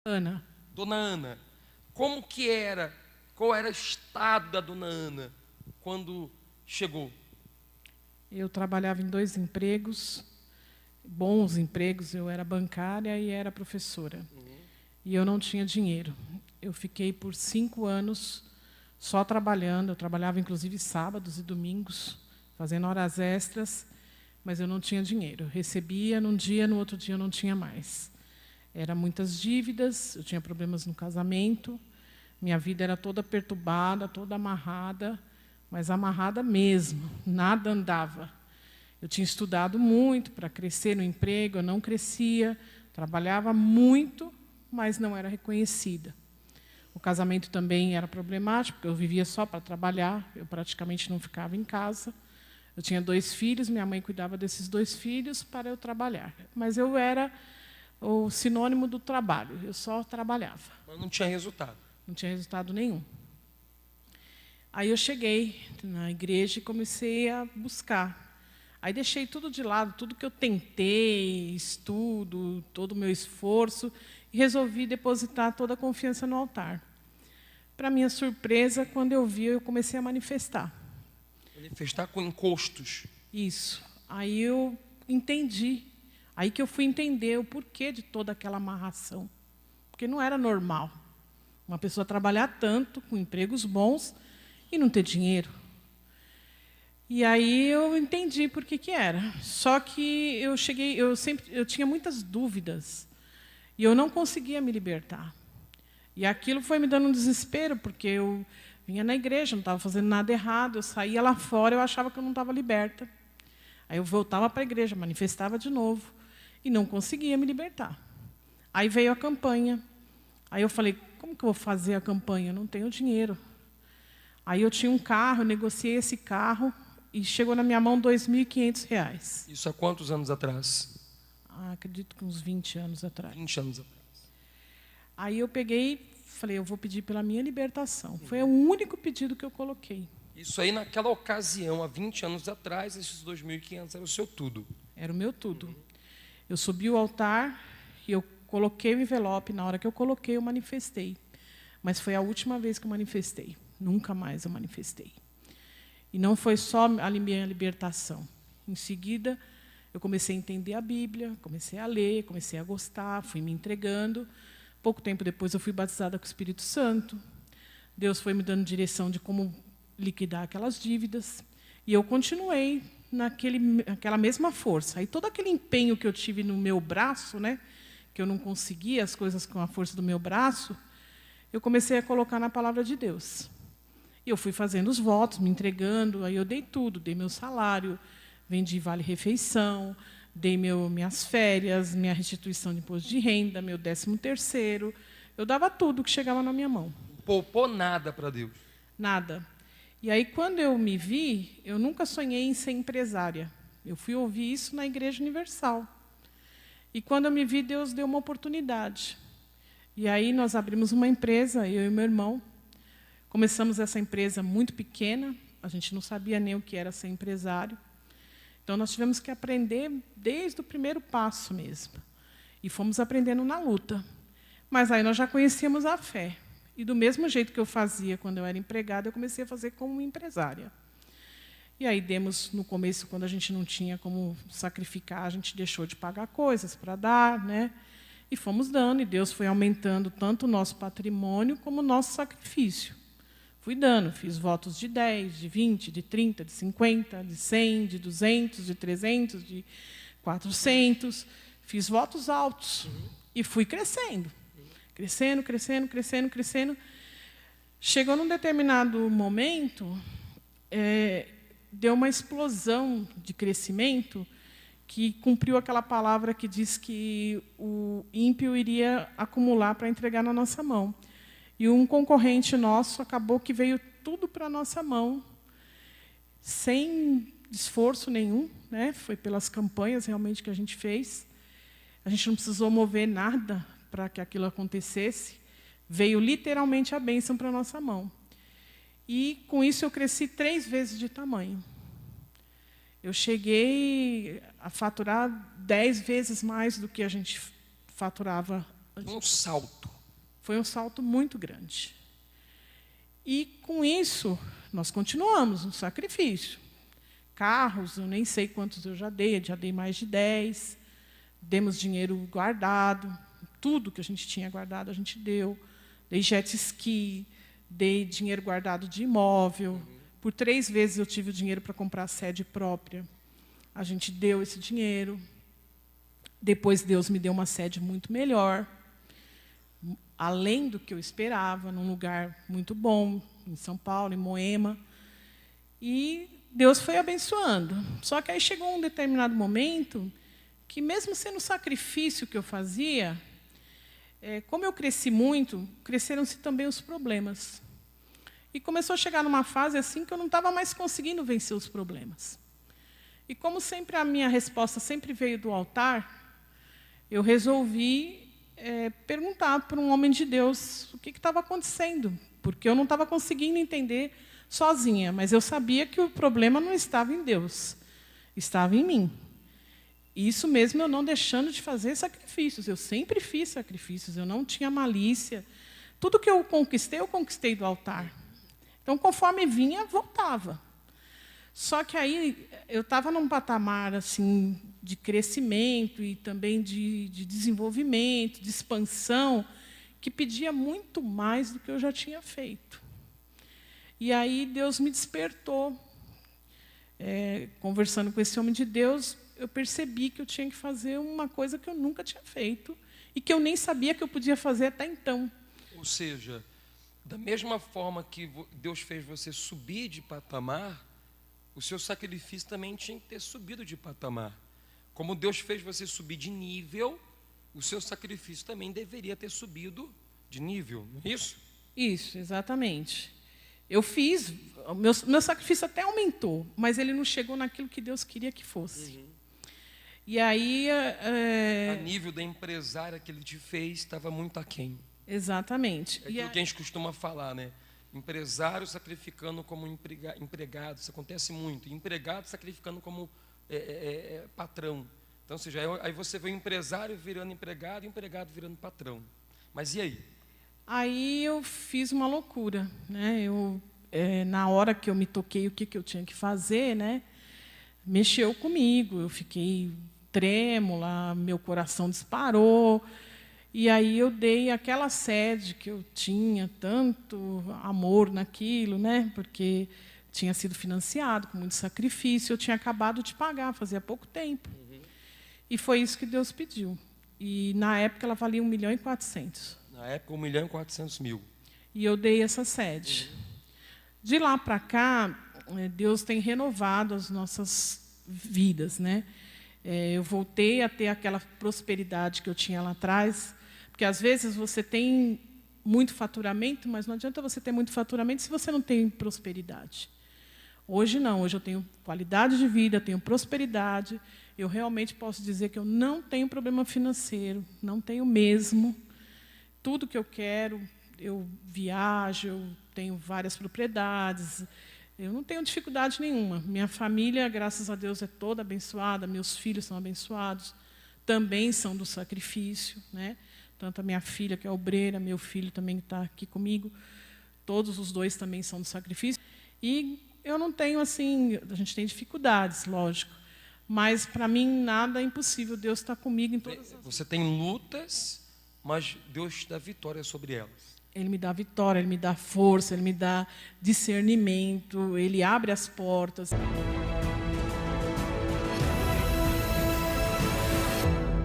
Ana. Dona Ana, como que era, qual era o estado da Dona Ana quando chegou? Eu trabalhava em 2 empregos, bons empregos. Eu era bancária e era professora. E eu não tinha dinheiro. Eu fiquei por 5 anos só trabalhando. Eu trabalhava, inclusive, sábados e domingos, fazendo horas extras, mas eu não tinha dinheiro. Eu recebia num dia, no outro dia eu não tinha mais. Eram muitas dívidas, eu tinha problemas no casamento, minha vida era toda perturbada, toda amarrada, mas amarrada mesmo, nada andava. Eu tinha estudado muito para crescer no emprego, eu não crescia, trabalhava muito, mas não era reconhecida. O casamento também era problemático, porque eu vivia só para trabalhar, eu praticamente não ficava em casa. Eu tinha 2 filhos, minha mãe cuidava desses 2 filhos para eu trabalhar. Mas eu era o sinônimo do trabalho, eu só trabalhava. Mas não tinha resultado. Não tinha resultado nenhum. Aí eu cheguei na igreja e comecei a buscar. Aí deixei tudo de lado, tudo que eu tentei, estudo, todo o meu esforço, e resolvi depositar toda a confiança no altar. Para minha surpresa, quando eu vi, eu comecei a manifestar. Manifestar com encostos. Isso. Aí eu entendi. Aí que eu fui entender o porquê de toda aquela amarração. Porque não era normal uma pessoa trabalhar tanto, com empregos bons, e não ter dinheiro. E aí eu entendi por que era. Só que eu tinha muitas dúvidas, e eu não conseguia me libertar. E aquilo foi me dando um desespero, porque eu vinha na igreja, não estava fazendo nada errado, eu saía lá fora, eu achava que eu não estava liberta. Aí eu voltava para a igreja, manifestava de novo, e não conseguia me libertar. Aí veio a campanha. Aí eu falei, como que eu vou fazer a campanha? Eu não tenho dinheiro. Aí eu tinha um carro, eu negociei esse carro, e chegou na minha mão R$ 2.500. Isso há quantos anos atrás? Acredito que uns 20 anos atrás. 20 anos atrás. Aí eu peguei e falei, eu vou pedir pela minha libertação. Foi o único pedido que eu coloquei. Isso aí, naquela ocasião, há 20 anos atrás, esses 2.500 era o seu tudo. Era o meu tudo. Eu subi o altar e eu coloquei o envelope. Na hora que eu coloquei, eu manifestei. Mas foi a última vez que eu manifestei. Nunca mais eu manifestei. E não foi só a minha libertação. Em seguida, eu comecei a entender a Bíblia, comecei a ler, comecei a gostar, fui me entregando. Pouco tempo depois, eu fui batizada com o Espírito Santo. Deus foi me dando direção de como liquidar aquelas dívidas. E eu continuei naquela mesma força. Aí todo aquele empenho que eu tive no meu braço, né, que eu não conseguia as coisas com a força do meu braço, eu comecei a colocar na palavra de Deus. E eu fui fazendo os votos, me entregando, aí eu dei tudo, dei meu salário, vendi vale-refeição, dei minhas férias, minha restituição de imposto de renda, meu 13º. Eu dava tudo que chegava na minha mão. Não poupou nada para Deus. Nada. E aí, quando eu me vi, eu nunca sonhei em ser empresária. Eu fui ouvir isso na Igreja Universal. E quando eu me vi, Deus deu uma oportunidade. E aí nós abrimos uma empresa, eu e meu irmão. Começamos essa empresa muito pequena, a gente não sabia nem o que era ser empresário. Então, nós tivemos que aprender desde o primeiro passo mesmo. E fomos aprendendo na luta. Mas aí nós já conhecíamos a fé. E do mesmo jeito que eu fazia quando eu era empregada, eu comecei a fazer como empresária. E aí demos, no começo, quando a gente não tinha como sacrificar, a gente deixou de pagar coisas para dar, né? E fomos dando, e Deus foi aumentando tanto o nosso patrimônio como o nosso sacrifício. Fui dando, fiz votos de 10, de 20, de 30, de 50, de 100, de 200, de 300, de 400. Fiz votos altos e fui crescendo. Crescendo, crescendo, crescendo, crescendo. Chegou num determinado momento, deu uma explosão de crescimento que cumpriu aquela palavra que diz que o ímpio iria acumular para entregar na nossa mão. E um concorrente nosso acabou que veio tudo para a nossa mão, sem esforço nenhum, né? Foi pelas campanhas realmente que a gente fez. A gente não precisou mover nada para que aquilo acontecesse. Veio literalmente a bênção para a nossa mão. E, com isso, eu cresci 3 vezes de tamanho. Eu cheguei a faturar 10 vezes mais do que a gente faturava. Um salto. Foi um salto muito grande. E, com isso, nós continuamos no sacrifício. Carros, eu nem sei quantos eu já dei mais de 10. Demos dinheiro guardado, tudo que a gente tinha guardado a gente deu. Dei jet ski, dei dinheiro guardado de imóvel. Por 3 vezes eu tive o dinheiro para comprar a sede própria. A gente deu esse dinheiro. Depois Deus me deu uma sede muito melhor, além do que eu esperava, num lugar muito bom, em São Paulo, em Moema. E Deus foi abençoando. Só que aí chegou um determinado momento que, mesmo sendo o sacrifício que eu fazia, como eu cresci muito, cresceram-se também os problemas. E começou a chegar numa fase assim que eu não estava mais conseguindo vencer os problemas. E como sempre a minha resposta sempre veio do altar, eu resolvi perguntar para um homem de Deus o que estava acontecendo, porque eu não estava conseguindo entender sozinha, mas eu sabia que o problema não estava em Deus, estava em mim. Isso mesmo eu não deixando de fazer sacrifícios. Eu sempre fiz sacrifícios, eu não tinha malícia. Tudo que eu conquistei do altar. Então, conforme vinha, voltava. Só que aí eu estava num patamar assim, de crescimento e também de desenvolvimento, de expansão, que pedia muito mais do que eu já tinha feito. E aí Deus me despertou. Conversando com esse homem de Deus, eu percebi que eu tinha que fazer uma coisa que eu nunca tinha feito e que eu nem sabia que eu podia fazer até então. Ou seja, da mesma forma que Deus fez você subir de patamar, o seu sacrifício também tinha que ter subido de patamar. Como Deus fez você subir de nível, o seu sacrifício também deveria ter subido de nível, não é isso? Isso, exatamente. Eu fiz, meu sacrifício até aumentou, mas ele não chegou naquilo que Deus queria que fosse. E aí... A nível da empresária que ele te fez, estava muito aquém. Exatamente. É aquilo que a gente costuma falar, né? Empresário sacrificando como empregado, isso acontece muito. Empregado sacrificando como patrão. Então, ou seja, aí você vê o empresário virando empregado e o empregado virando patrão. Mas e aí? Aí eu fiz uma loucura, né? Na hora que eu me toquei o que eu tinha que fazer, né? Mexeu comigo, eu fiquei trêmula, meu coração disparou. E aí eu dei aquela sede que eu tinha tanto amor naquilo, né? Porque tinha sido financiado com muito sacrifício, eu tinha acabado de pagar, fazia pouco tempo. E foi isso que Deus pediu. E na época ela valia 1.400.000. Na época, 1.400.000. E eu dei essa sede. De lá para cá, Deus tem renovado as nossas vidas, né? Eu voltei a ter aquela prosperidade que eu tinha lá atrás, porque às vezes você tem muito faturamento, mas não adianta você ter muito faturamento se você não tem prosperidade. Hoje não, hoje eu tenho qualidade de vida, tenho prosperidade, eu realmente posso dizer que eu não tenho problema financeiro, não tenho mesmo. Tudo que eu quero, eu viajo, eu tenho várias propriedades, eu não tenho dificuldade nenhuma. Minha família, graças a Deus, é toda abençoada, meus filhos são abençoados, também são do sacrifício, né? Tanto a minha filha, que é obreira, meu filho também está aqui comigo, todos os dois também são do sacrifício. E eu não tenho, assim, a gente tem dificuldades, lógico, mas, para mim, nada é impossível, Deus está comigo em todas as... Você tem lutas, mas Deus te dá vitória sobre elas. Ele me dá vitória, Ele me dá força, Ele me dá discernimento, Ele abre as portas.